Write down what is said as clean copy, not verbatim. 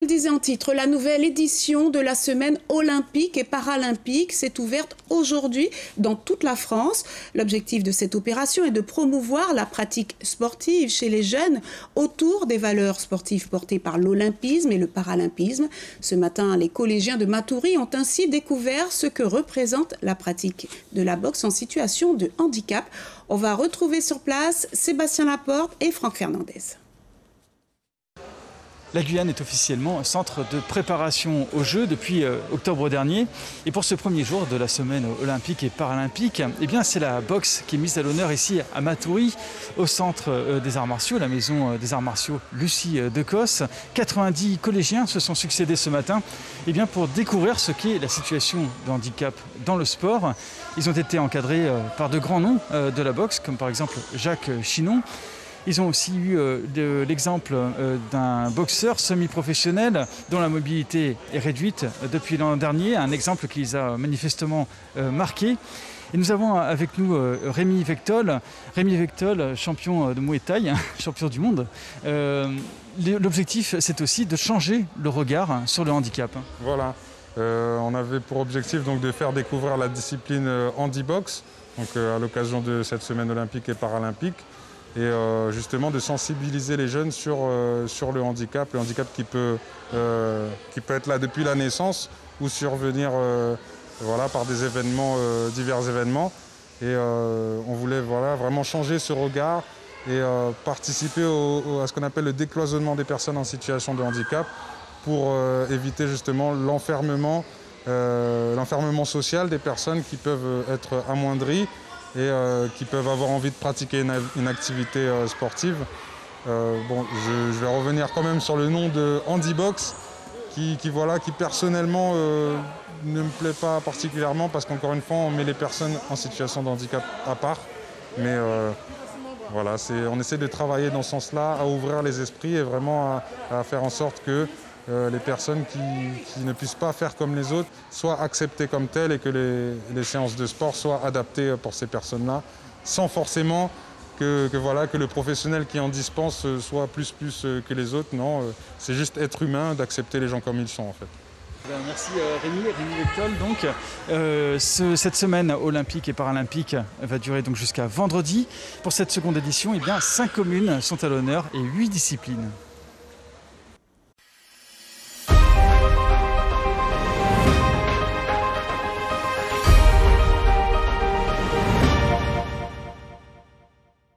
disais en titre, la nouvelle édition de la semaine olympique et paralympique s'est ouverte aujourd'hui dans toute la France. L'objectif de cette opération est de promouvoir la pratique sportive chez les jeunes autour des valeurs sportives portées par l'olympisme et le paralympisme. Ce matin, les collégiens de Matoury ont ainsi découvert ce que représente la pratique de la boxe en situation de handicap. On va retrouver sur place Sébastien Laporte et Franck Fernandez. La Guyane est officiellement centre de préparation aux Jeux depuis octobre dernier. Et pour ce premier jour de la semaine olympique et paralympique, eh bien, c'est la boxe qui est mise à l'honneur ici à Matoury, au centre des arts martiaux, la maison des arts martiaux Lucie Decosse. 90 collégiens se sont succédés ce matin eh bien, pour découvrir ce qu'est la situation de handicap dans le sport. Ils ont été encadrés par de grands noms de la boxe, comme par exemple Jacques Chinon. Ils ont aussi eu l'exemple d'un boxeur semi-professionnel dont la mobilité est réduite depuis l'an dernier, un exemple qui les a manifestement marqués. Et nous avons avec nous Rémi Vectol. Rémi Vectol, champion de Muay Thai, champion du monde. L'objectif, c'est aussi de changer le regard sur le handicap. Voilà, on avait pour objectif donc, de faire découvrir la discipline handibox, donc à l'occasion de cette semaine olympique et paralympique. Et justement de sensibiliser les jeunes sur le handicap qui peut être là depuis la naissance ou survenir voilà, par des événements, divers événements. Et on voulait voilà, vraiment changer ce regard et participer à ce qu'on appelle le décloisonnement des personnes en situation de handicap pour éviter justement l'enfermement social des personnes qui peuvent être amoindries et qui peuvent avoir envie de pratiquer une activité sportive. Bon, je vais revenir quand même sur le nom de handibox qui personnellement ne me plaît pas particulièrement parce qu'encore une fois on met les personnes en situation de handicap à part. Mais voilà, on essaie de travailler dans ce sens-là, à ouvrir les esprits et vraiment à faire en sorte que les personnes qui ne puissent pas faire comme les autres soient acceptées comme telles et que les séances de sport soient adaptées pour ces personnes-là, sans forcément que le professionnel qui en dispense soit plus que les autres. Non, c'est juste être humain, d'accepter les gens comme ils sont en fait. Merci Rémi Vectol. Donc, cette semaine olympique et paralympique va durer donc jusqu'à vendredi. Pour cette seconde édition, eh bien, 5 communes sont à l'honneur et 8 disciplines.